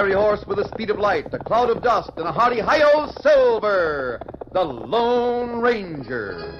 fiery horse with the speed of light, a cloud of dust, and a hearty hi-yo silver, the Lone Ranger.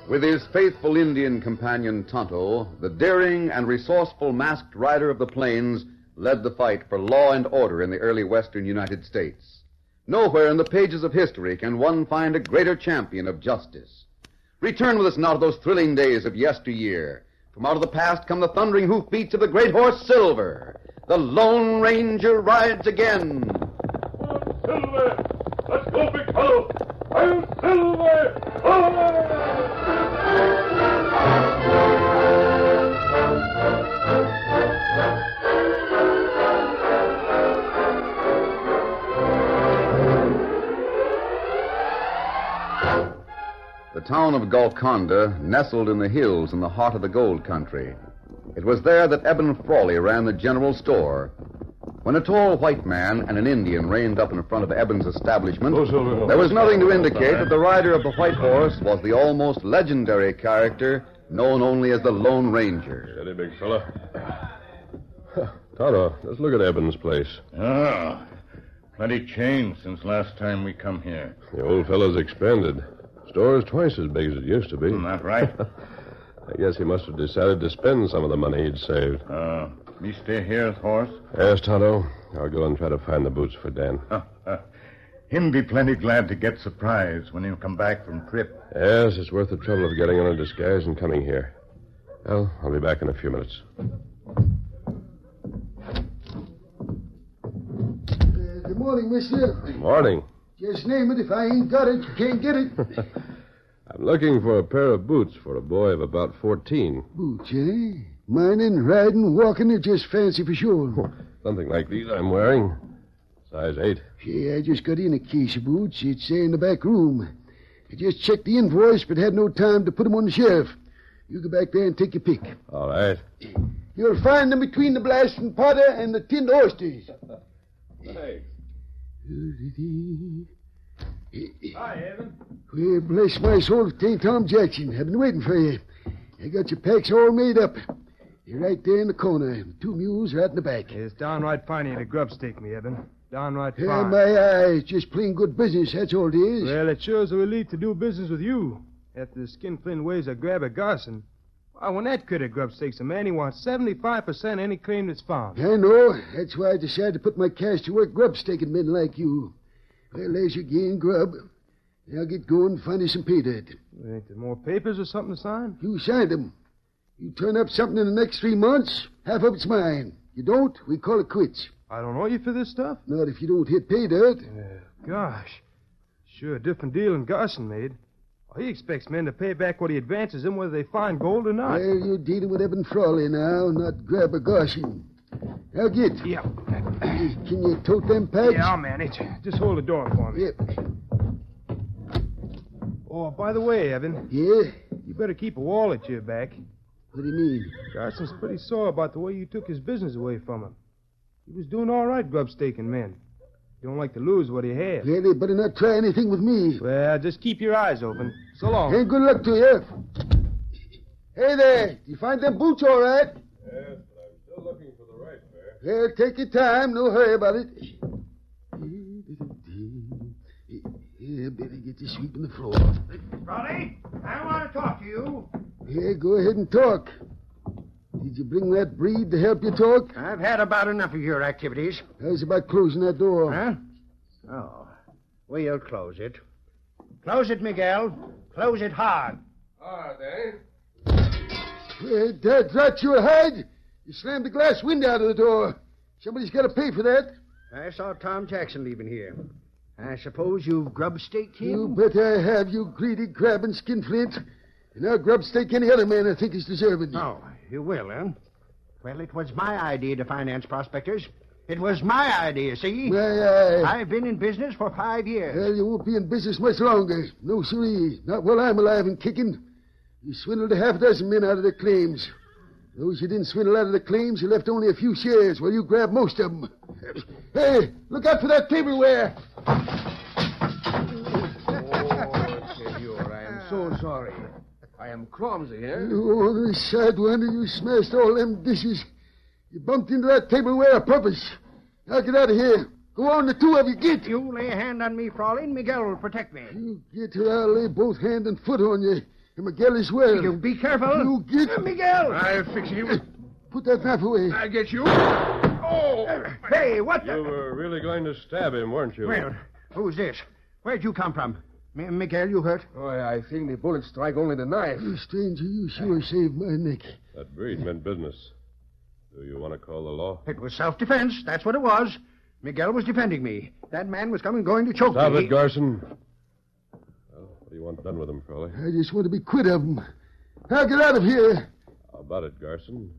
With his faithful Indian companion Tonto, the daring and resourceful masked rider of the plains led the fight for law and order in the early western United States. Nowhere in the pages of history can one find a greater champion of justice. Return with us now to those thrilling days of yesteryear. From out of the past come the thundering hoofbeats of the great horse Silver. The Lone Ranger rides again. Silver! Let's go, big fellow! I'm Silver! The town of Golconda nestled in the hills in the heart of the gold country. It was there that Eben Frawley ran the general store. When a tall white man and an Indian reined up in front of Eben's establishment, there was nothing to indicate that the rider of the white horse was the almost legendary character known only as the Lone Ranger. Steady, big fella. Tonto, let's look at Eben's place. Ah, plenty changed since last time we come here. The old fellow's expanded. Store's twice as big as it used to be. That right? I guess he must have decided to spend some of the money he'd saved. Me stay here, horse? Yes, Tonto. I'll go and try to find the boots for Dan. Him be plenty glad to get surprised when he'll come back from trip. Yes, it's worth the trouble of getting on a disguise and coming here. Well, I'll be back in a few minutes. Good morning, mister. Morning. Just name it. If I ain't got it, you can't get it. I'm looking for a pair of boots for a boy of about 14. Boots, eh? Mining, riding, walking, they're just fancy for sure. Something like these I'm wearing. Size 8. Yeah, I just got in a case of boots. It's there in the back room. I just checked the invoice, but had no time to put them on the shelf. You go back there and take your pick. All right. You'll find them between the blasting powder and the tinned oysters. Thanks. Hi, Evan. Well, bless my soul, it ain't Tom Jackson. I've been waiting for you. I got your packs all made up. You're right there in the corner. The 2 mules right in the back. It's downright fine to grubstake me, Evan. Downright fine. Yeah, my eyes. Just plain good business, that's all it is. Well, it sure is a relief to do business with you. After the skinflint ways of Grabber Garson. Why, when that critter grubstakes a man, he wants 75% any claim that's found. I know. That's why I decided to put my cash to work grubstaking men like you. Well, there's your gain, grub. Now get going and find you some pay dirt. Ain't there more papers or something to sign? You signed them. You turn up something in the next 3 months, half of it's mine. You don't, we call it quits. I don't owe you for this stuff? Not if you don't hit pay dirt. Gosh. Sure a different deal than Garson made. Well, he expects men to pay back what he advances them, whether they find gold or not. Well, you're dealing with Eben Frawley now, not Grabber Garson. Now get. Yeah. Can you tote them packs? Yeah, I'll manage. Just hold the door for me. Yep. Oh, by the way, Evan, Yeah? you better keep a wall at your back. What do you mean? Carson's pretty sore about the way you took his business away from him. He was doing all right grubstaking men. You don't like to lose what he had. Yeah, they better not try anything with me. Well, just keep your eyes open. So long. Hey, good luck to you. Hey there, you find them boots all right? Yes, but I'm still looking for the right pair. Well, take your time. No hurry about it. Yeah, better get you sweeping the floor. Raleigh, I want to talk to you. Yeah, go ahead and talk. Did you bring that breed to help you talk? I've had about enough of your activities. How's about closing that door? Huh? Oh, we'll close it. Close it, Miguel. Close it hard. Hard, eh? Well, that's your hide. You slammed the glass window out of the door. Somebody's got to pay for that. I saw Tom Jackson leaving here. I suppose you've grub-staked him? You bet I have, you greedy, grabbing skinflint. And I'll grub-stake any other man I think is deserving. Oh, you will, huh? Well, it was my idea to finance prospectors. It was my idea, see? I've been in business for 5 years. Well, you won't be in business much longer. No, sirree. Not while I'm alive and kicking. You swindled a half dozen men out of their claims. Those you didn't swindle out of the claims, you left only a few shares while you grabbed most of them. Hey, look out for that tableware. Senor, I am so sorry. I am clumsy, eh? Oh, the sad wonder you smashed all them dishes. You bumped into that tableware on purpose. Now get out of here. Go on, the two of you, get. You lay a hand on me, Frawley, and Miguel will protect me. You get or I'll lay both hand and foot on you. And Miguel as well. You be careful. You get. Miguel! I'll fix you. Put that knife away. I'll get you. Oh! Hey, what You were really going to stab him, weren't you? Well, who's this? Where'd you come from? Miguel, you hurt? Oh, I think the bullet strike only the knife. You stranger, you sure saved my neck. That breed meant business. Do you want to call the law? It was self-defense. That's what it was. Miguel was defending me. That man was going to choke Stop me. it, Garson. Well, what do you want done with him, Crowley? I just want to be quit of them. Now get out of here. How about it, Garson?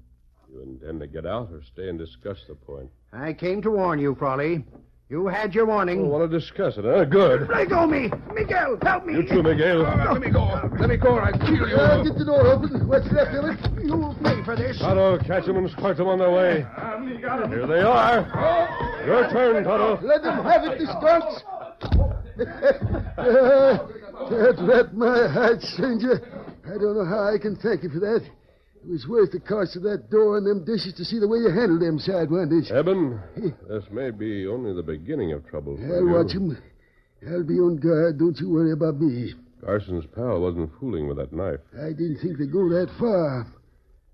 You intend to get out or stay and discuss the point? I came to warn you, Frawley. You had your warning. You want to discuss it, huh? Good. Let go me! Miguel, help me! You too, Miguel. Let me go. Let me go or I'll kill you. Get the door open. What's left of it? You'll pay for this. Tonto, catch them and start them on their way. Here they are. Your turn, Tonto. Let them have it, the skunks. That rat my hide, stranger. I don't know how I can thank you for that. It was worth the cost of that door and them dishes to see the way you handled them sidewinders. Eben, this may be only the beginning of trouble for I'll you. watch him. I'll be on guard. Don't you worry about me. Garson's pal wasn't fooling with that knife. I didn't think they'd go that far.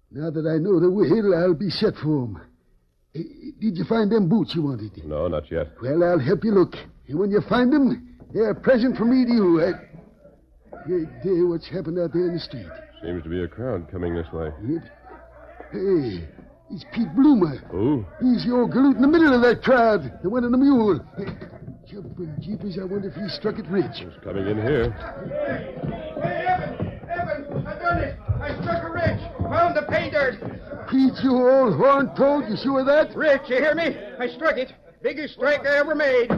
Now that I know the will, I'll be set for 'em. Did you find them boots you wanted? No, not yet. Well, I'll help you look. And when you find them, they're a present from me to you. Great day, what's happened out there in the street? Seems to be a crowd coming this way. Yep. Hey, it's Pete Bloomer. Who? He's the old galoot in the middle of that crowd, the one in the mule. Jumping jeepers, I wonder if he struck it rich. He's coming in here. Evan, I done it. I struck a rich. Found the pay dirt. Pete, you old horn toad, you sure of that? Rich, you hear me? I struck it. Biggest strike I ever made.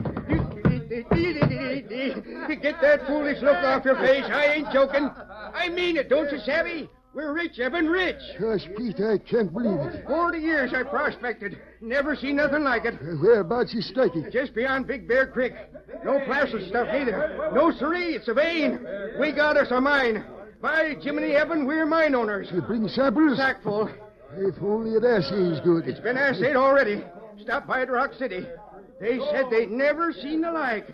Get that foolish look off your face. I ain't joking. I mean it, don't you, savvy? We're rich, Evan, rich. Gosh, Pete, I can't believe it. 40 years I prospected. Never seen nothing like it. Whereabouts you strike it? Just beyond Big Bear Creek. No placid stuff either. No, siree, it's a vein. We got us a mine. By Jiminy Evan, we're mine owners. You bring samples? Sackful. If only it assays good. It's been assayed already. Stopped by at Rock City. They said they'd never seen the like.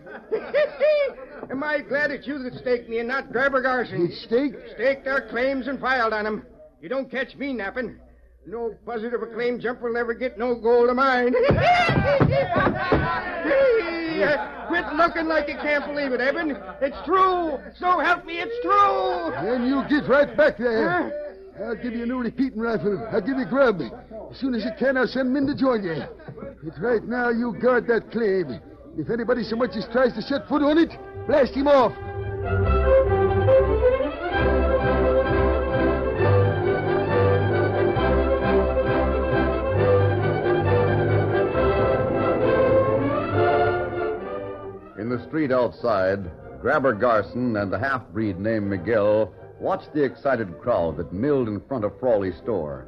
Am I glad it's you that staked me and not Driver Garson? It's staked? Staked our claims and filed on them. You don't catch me napping. No buzzard of a claim jumper will ever get no gold of mine. Quit looking like you can't believe it, Evan. It's true. So help me, it's true. Then you get right back there. I'll give you a new repeating rifle. I'll give you grub. As soon as you can, I'll send men to join you. But right now, you guard that claim. If anybody so much as tries to set foot on it, blast him off. In the street outside, Grabber Garson and the half-breed named Miguel watched the excited crowd that milled in front of Frawley's store.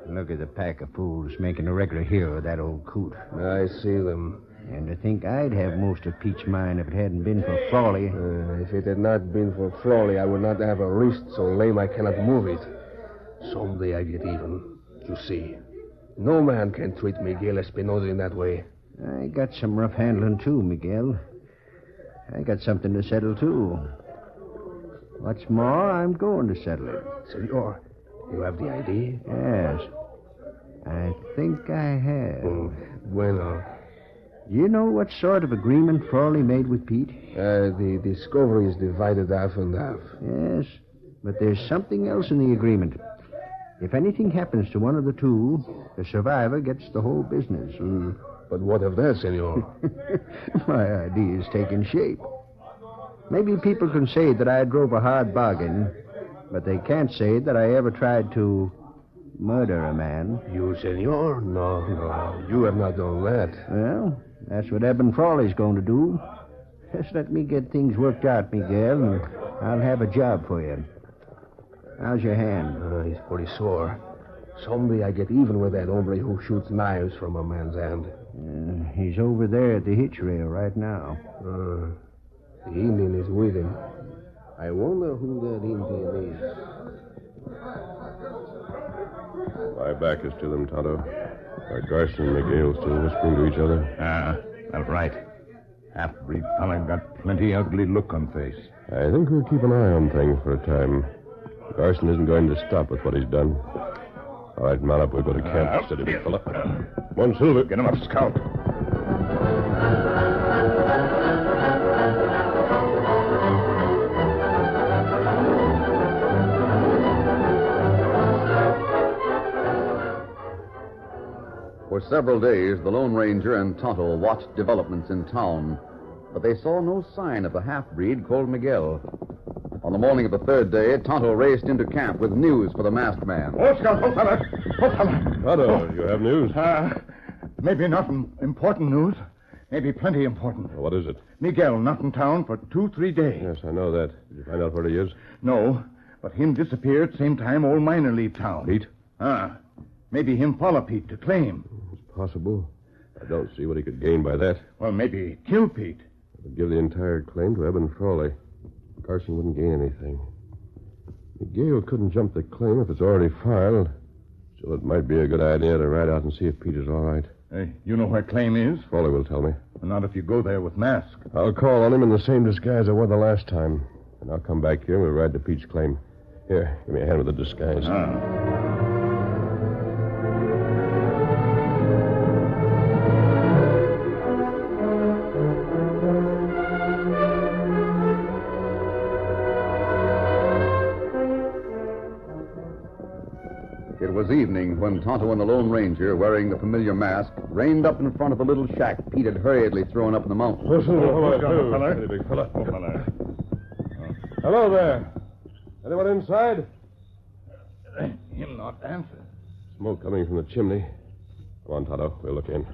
Look at the pack of fools making a regular hero of that old coot. I see them. And to think I'd have most of Pete's mine if it hadn't been for Frawley. If it had not been for Frawley, I would not have a wrist so lame I cannot move it. Someday I get even. You see. No man can treat Miguel Espinosa in that way. I got some rough handling, too, Miguel. I got something to settle, too. What's more, I'm going to settle it. Senor, you have the idea? Yes. I think I have. Bueno. You know what sort of agreement Frawley made with Pete? The discovery is divided half and half. Yes, but there's something else in the agreement. If anything happens to one of the two, the survivor gets the whole business. But what of that, senor? My idea is taking shape. Maybe people can say that I drove a hard bargain, but they can't say that I ever tried to murder a man. You, senor? No. You have not done that. Well, that's what Eben Frawley's going to do. Just let me get things worked out, Miguel, and I'll have a job for you. How's your hand? He's pretty sore. Someday I get even with that hombre who shoots knives from a man's hand. He's over there at the hitch rail right now. The Indian is with him. I wonder who that Indian is. My back is to them, Tonto. Garson and Miguel still whispering to each other. That's right. Half-breed fella got plenty ugly look on face. I think we'll keep an eye on things for a time. Garson isn't going to stop with what he's done. All right, mount up. We'll go to camp. Steady, big fella. One Silver. Get him up, Scout. For several days, the Lone Ranger and Tonto watched developments in town, but they saw no sign of the half-breed called Miguel. On the morning of the third day, Tonto raced into camp with news for the masked man. Oh, Scout, oh, fella. Tonto, you have news? Maybe not important news. Maybe plenty important. What is it? Miguel not in town for 2-3 days. Yes, I know that. Did you find out where he is? No, but him disappeared same time old miner leave town. Pete? Maybe him follow Pete to claim. It's possible. I don't see what he could gain by that. Well, maybe kill Pete. It would give the entire claim to Eben Frawley. Carson wouldn't gain anything. Miguel couldn't jump the claim if it's already filed. Still, it might be a good idea to ride out and see if Pete is all right. You know where claim is? Frawley will tell me. Well, not if you go there with mask. I'll call on him in the same disguise I wore the last time. And I'll come back here and we'll ride to Pete's claim. Here, give me a hand with the disguise. It was evening when Tonto and the Lone Ranger, wearing the familiar mask, reined up in front of the little shack Pete had hurriedly thrown up in the mountains. Steady, big fella. Hello there. Anyone inside? Him not answer. Smoke coming from the chimney. Come on, Tonto. We'll look in.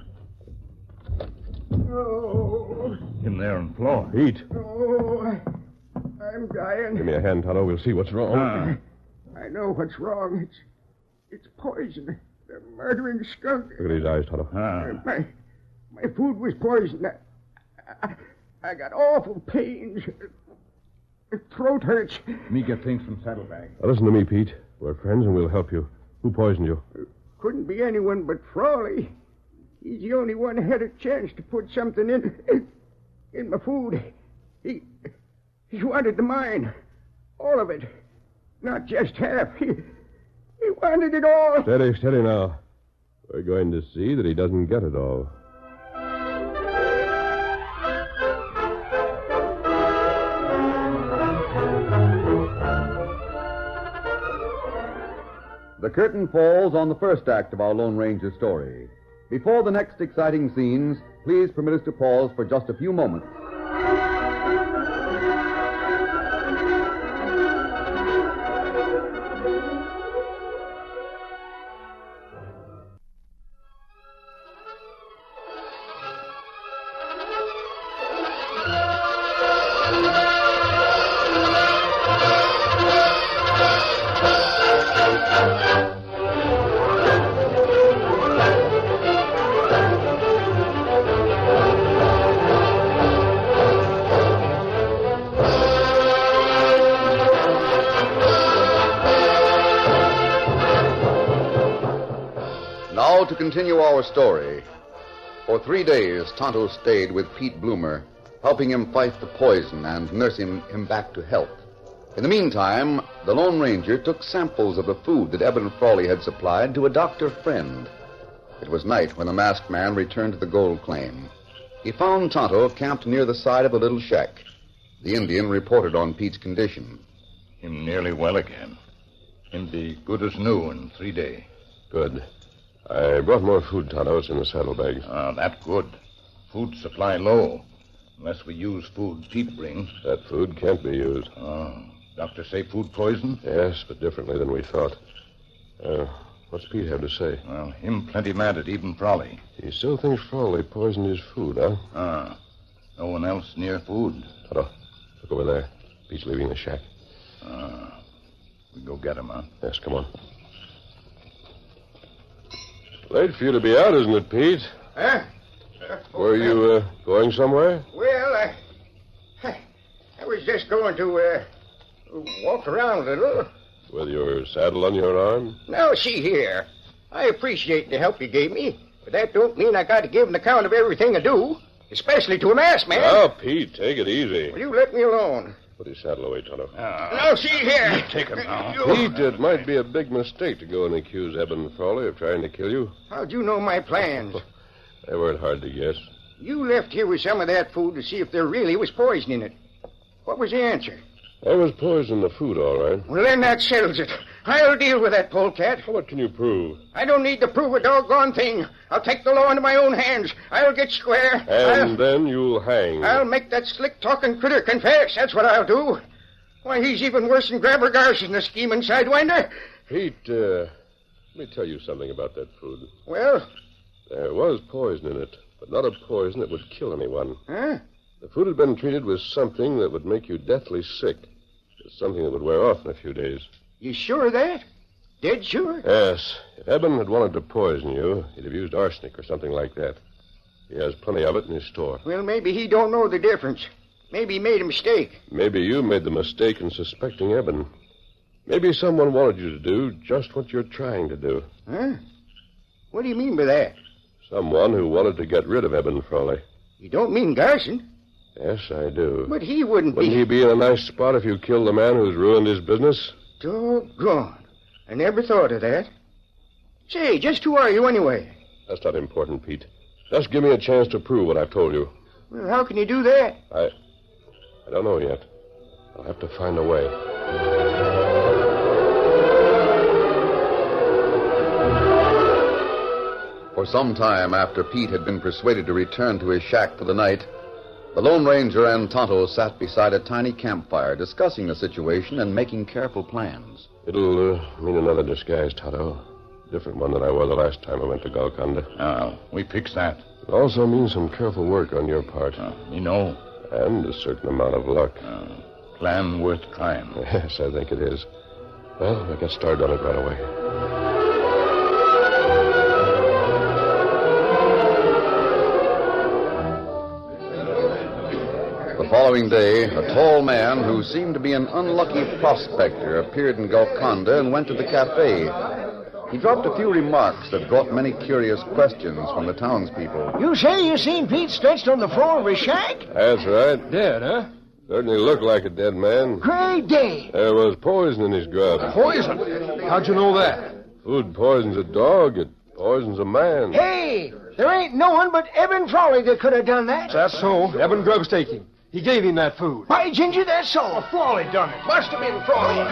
Oh, Him there on the floor. Pete. I'm dying. Give me a hand, Tonto. We'll see what's wrong. I know what's wrong. It's poison. The murdering skunk. Look at his eyes, Tonto. My food was poisoned. I got awful pains. Throat hurts. Me get things from saddlebag. Now, listen to me, Pete. We're friends and we'll help you. Who poisoned you? Couldn't be anyone but Frawley. He's the only one who had a chance to put something in my food. He wanted the mine. All of it. Not just half. He wanted it all. Steady now. We're going to see that he doesn't get it all. The curtain falls on the first act of our Lone Ranger story. Before the next exciting scenes, please permit us to pause for just a few moments. to continue our story. For 3 days, Tonto stayed with Pete Bloomer, helping him fight the poison and nursing him back to health. In the meantime, the Lone Ranger took samples of the food that Eben Frawley had supplied to a doctor friend. It was night when the masked man returned to the gold claim. He found Tonto camped near the side of a little shack. The Indian reported on Pete's condition. Him nearly well again. Him be good as new in 3 days. Good. I brought more food, Tonto. It's in the saddlebags. That good. Food supply low. Unless we use food Pete brings. That food can't be used. Doctor say food poison? Yes, but differently than we thought. What's Pete have to say? Well, him plenty mad at Eben Frawley. He still thinks Frawley poisoned his food, huh? No one else near food. Tonto, look over there. Pete's leaving the shack. We go get him, huh? Yes, come on. Late for you to be out, isn't it, Pete? Huh? Were you going somewhere? Well, I was just going to walk around a little. With your saddle on your arm? Now, see here. I appreciate the help you gave me, but that don't mean I got to give an account of everything I do, especially to a masked man. Oh, Pete, take it easy. Will you let me alone? Put his saddle away, Tonto. Now, see here. Take him now. Pete, it might be a big mistake to go and accuse Eben Frawley of trying to kill you. How'd you know my plans? They weren't hard to guess. You left here with some of that food to see if there really was poison in it. What was the answer? There was poison in the food, all right. Well, then that settles it. I'll deal with that polecat. What can you prove? I don't need to prove a doggone thing. I'll take the law into my own hands. I'll get square. And then you'll hang. I'll make that slick-talking critter confess. That's what I'll do. Why, he's even worse than Grabber Garson, the scheming sidewinder. Pete, let me tell you something about that food. Well? There was poison in it, but not a poison that would kill anyone. Huh? The food had been treated with something that would make you deathly sick. Something that would wear off in a few days. You sure of that? Dead sure? Yes. If Eben had wanted to poison you, he'd have used arsenic or something like that. He has plenty of it in his store. Well, maybe he don't know the difference. Maybe he made a mistake. Maybe you made the mistake in suspecting Eben. Maybe someone wanted you to do just what you're trying to do. Huh? What do you mean by that? Someone who wanted to get rid of Eben Frawley. You don't mean Garson? Yes, I do. But he wouldn't Wouldn't he be in a nice spot if you killed the man who's ruined his business? Doggone. I never thought of that. Say, just who are you anyway? That's not important, Pete. Just give me a chance to prove what I've told you. Well, how can you do that? I don't know yet. I'll have to find a way. For some time after Pete had been persuaded to return to his shack for the night, the Lone Ranger and Tonto sat beside a tiny campfire discussing the situation and making careful plans. It'll mean another disguise, Tonto. Different one than I wore the last time I went to Golconda. We fix that. It also means some careful work on your part. You know. And a certain amount of luck. Plan worth trying. Yes, I think it is. Well, we'll get started on it right away. The following day, a tall man who seemed to be an unlucky prospector appeared in Golconda and went to the cafe. He dropped a few remarks that brought many curious questions from the townspeople. You say you seen Pete stretched on the floor of his shack? That's right. Dead, huh? Certainly looked like a dead man. Great day. There was poison in his grub. Poison? How'd you know that? Food poisons a dog, it poisons a man. Hey, there ain't no one but Eben Frawley that could have done that. That's so. Eben Grubstake. He gave him that food. By ginger, that's so. Frawley done it. Must have been Frawley.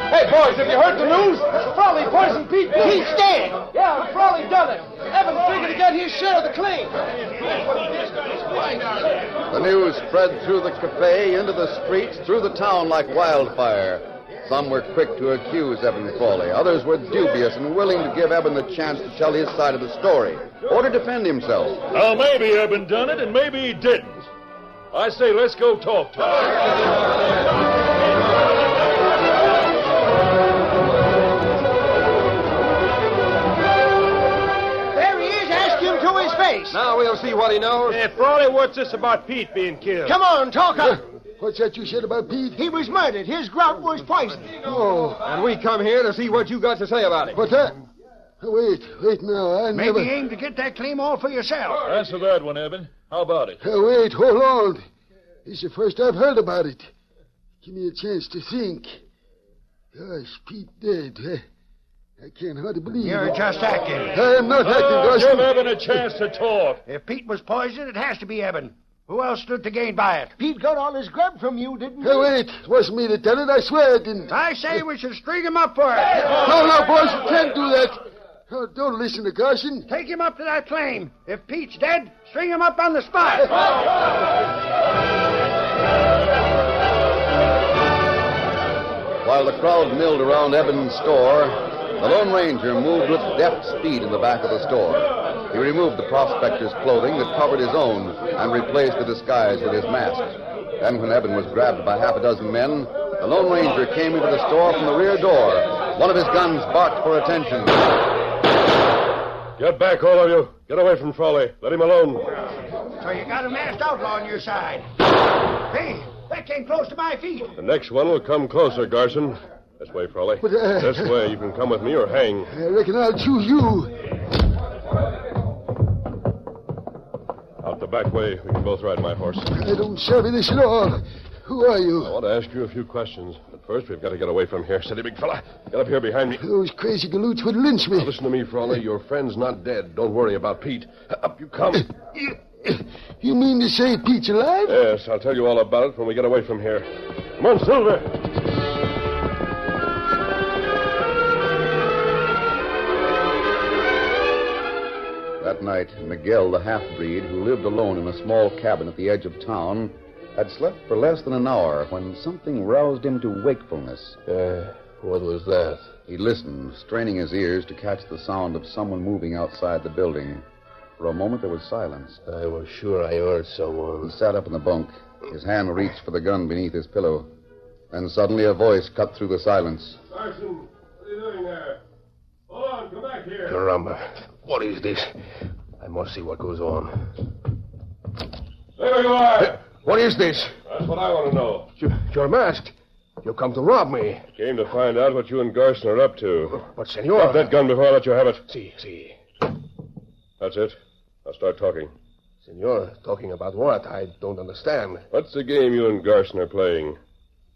Hey, boys, have you heard the news? Frawley poisoned Pete. Pete's dead. Yeah, Frawley done it. Eben figured to get his share of the claim. The news spread through the cafe, into the streets, through the town like wildfire. Some were quick to accuse Eben Frawley. Others were dubious and willing to give Eben the chance to tell his side of the story or to defend himself. Well, maybe Eben done it and maybe he didn't. I say let's go talk to him. Now we'll see what he knows. Hey, Frawley, what's this about Pete being killed? Come on, talk up. What's that you said about Pete? He was murdered. His grub was poisoned. Oh, And we come here to see what you got to say about it. what's that? Wait now. I Maybe never... aim to get that claim all for yourself. Answer that one, Eben. How about it? Wait, hold on. This is the first I've heard about it. Give me a chance to think. Gosh, Pete dead. I can't hardly believe You're it. just acting. I'm not acting, Give Garson. Eben a chance to talk. If Pete was poisoned, it has to be Eben. Who else stood to gain by it? Pete got all his grub from you, didn't he? Wait. It wasn't me to tell it. I swear I didn't. I say we should string him up for it. No, boys, you can't do that. Oh, don't listen to Garson. Take him up to that claim. If Pete's dead, string him up on the spot. While the crowd milled around Eben's store, the Lone Ranger moved with deft speed in the back of the store. He removed the prospector's clothing that covered his own and replaced the disguise with his mask. Then when Eben was grabbed by half a dozen men, the Lone Ranger came into the store from the rear door. One of his guns barked for attention. Get back, all of you. Get away from Frawley. Let him alone. So you got a masked outlaw on your side. Hey, that came close to my feet. The next one will come closer, Garson. This way, Frawley. But, This way. You can come with me or hang. I reckon I'll choose you. Out the back way. We can both ride my horse. I don't savvy this at all. Who are I you? want to ask you a few questions. But first, we've got to get away from here. Steady, big fella. Get up here behind me. Those crazy galoots would lynch me. Now, listen to me, Frawley. Your friend's not dead. Don't worry about Pete. Up you come. You mean to say Pete's alive? Yes, I'll tell you all about it when we get away from here. Come on, Silver. That night, Miguel, the half-breed, who lived alone in a small cabin at the edge of town, had slept for less than an hour when something roused him to wakefulness. What was that? He listened, straining his ears to catch the sound of someone moving outside the building. For a moment, there was silence. I was sure I heard He someone. sat up in the bunk. His hand reached for the gun beneath his pillow. Then suddenly a voice cut through the silence. Carson, what are you doing there? Hold on, come back here. Caramba. What is this? I must see what goes on. There you are. What is this? That's what I want to know. You're masked. You come to rob me. Came to find out what you and Garson are up to. But, senor... Drop that gun before I let you have it. See. That's it. Now start talking. Senor, talking about what? I don't understand. What's the game you and Garson are playing?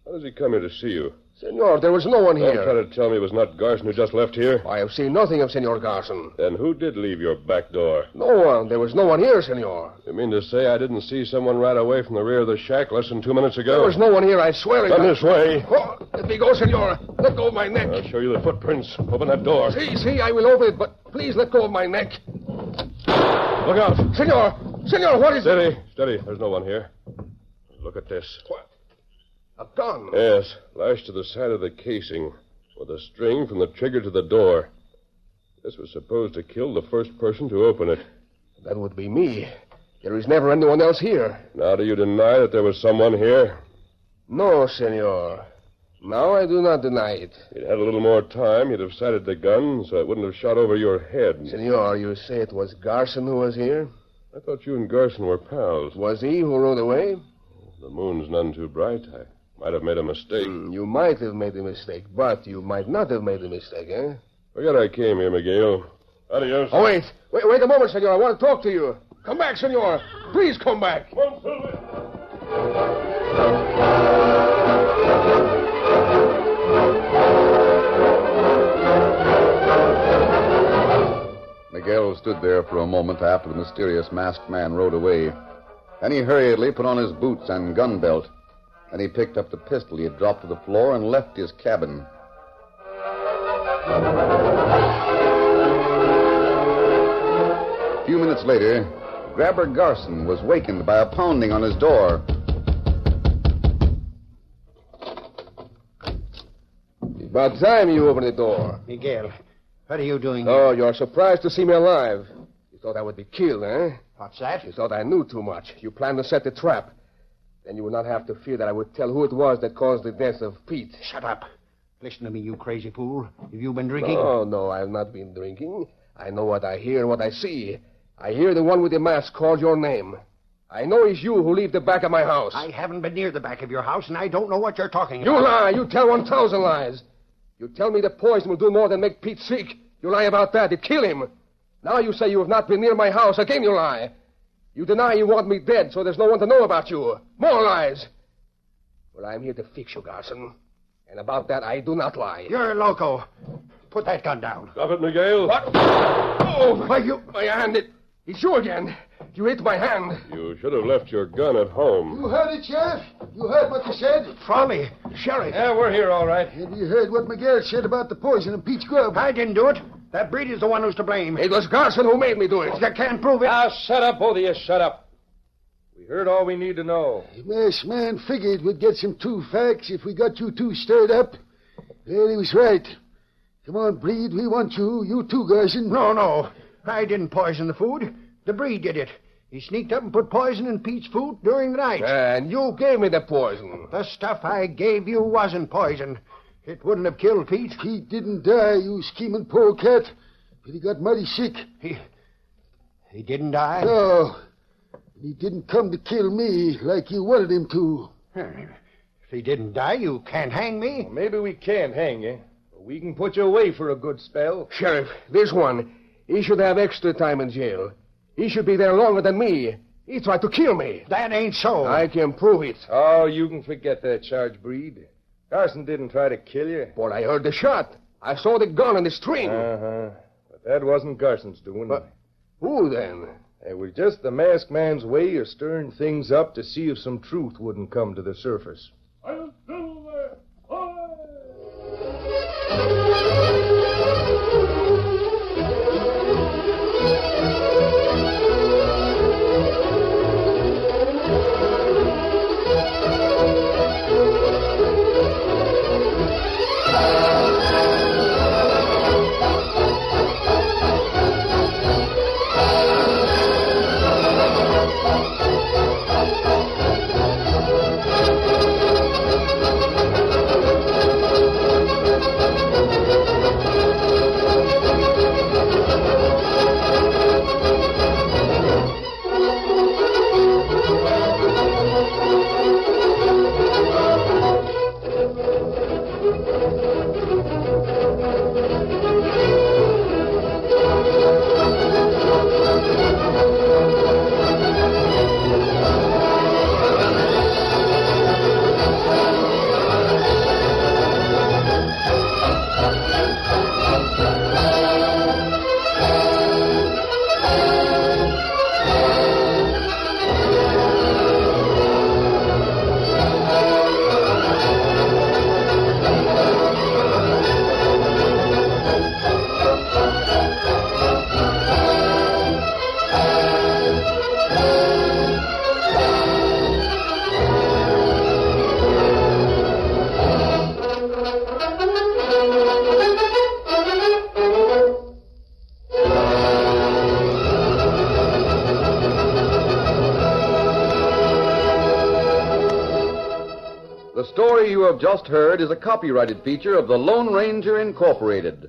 How does he come here to see you? Senor, there was no one Don't here. try to tell me it was not Garson who just left here. I have seen nothing of Senor Garson. Then who did leave your back door? No one. There was no one here, senor. You mean to say I didn't see someone ride away from the rear of the shack less than 2 minutes ago? There was no one here, I swear it. Come this way. Oh, let me go, senor. Let go of my neck. I'll show you the footprints. Open that door. See, I will open it, but please let go of my neck. Look out. Senor, what is it? Steady. There's no one here. Look at this. What? A gun? Yes, lashed to the side of the casing with a string from the trigger to the door. This was supposed to kill the first person to open it. That would be me. There is never anyone else here. Now do you deny that there was someone here? No, senor. Now I do not deny it. If you'd had a little more time, you'd have sighted the gun so it wouldn't have shot over your head. Senor, you say it was Garson who was here? I thought you and Garson were pals. Was he who rode away? The moon's none too bright. I might have made a mistake. You might have made a mistake, but you might not have made a mistake, eh? Forget I came here, Miguel. Adios. Oh, wait a moment, senor. I want to talk to you. Come back, senor. Please come back. Come on, Silver. Miguel stood there for a moment after the mysterious masked man rode away. Then he hurriedly put on his boots and gun belt. Then he picked up the pistol he had dropped to the floor and left his cabin. A few minutes later, Grabber Garson was wakened by a pounding on his door. About time you opened the door. Miguel, what are you doing here? Oh, you're surprised to see me alive. You thought I would be killed, eh? What's that? You thought I knew too much. You planned to set the trap. Then you would not have to fear that I would tell who it was that caused the death of Pete. Shut up. Listen to me, you crazy fool. Have you been drinking? Oh, no, I have not been drinking. I know what I hear and what I see. I hear the one with the mask call your name. I know it's you who leave the back of my house. I haven't been near the back of your house, and I don't know what you're talking You about. lie. You tell 1,000 lies. You tell me the poison will do more than make Pete sick. You lie about that. It kill him. Now you say you have not been near my house. Again you lie. You deny you want me dead, so there's no one to know about you. More lies. Well, I'm here to fix you, Garson. And about that, I do not lie. You're loco. Put that gun down. Stop it, Miguel. What? Oh, my hand. It's you again. You hit my hand. You should have left your gun at home. You heard it, Sheriff? You heard what you said? Frawley, Sheriff. Yeah, we're here, all right. Have you heard what Miguel said about the poison in Pete's grub? I didn't do it. That breed is the one who's to blame. It was Garson who made me do it. You can't prove it. Now, shut up, both of you, shut up. We heard all we need to know. The masked man figured we'd get some true facts if we got you two stirred up. Well, he was right. Come on, Breed, we want you. You too, Garson. No. I didn't poison the food. The breed did it. He sneaked up and put poison in Pete's food during the night. And you gave me the poison. The stuff I gave you wasn't poison. It wouldn't have killed Pete. Pete didn't die, you scheming polecat. But he got mighty sick. He didn't die? No. He didn't come to kill me like you wanted him to. If he didn't die, you can't hang me. Well, maybe we can't hang you, but we can put you away for a good spell. Sheriff, this one, he should have extra time in jail. He should be there longer than me. He tried to kill me. That ain't so. I can prove it. Oh, you can forget that charge, Breed. Carson didn't try to kill you. But I heard the shot. I saw the gun on the string. Uh-huh. But that wasn't Carson's doing. But who then? It was just the masked man's way of stirring things up to see if some truth wouldn't come to the surface. The story you have just heard is a copyrighted feature of the Lone Ranger Incorporated.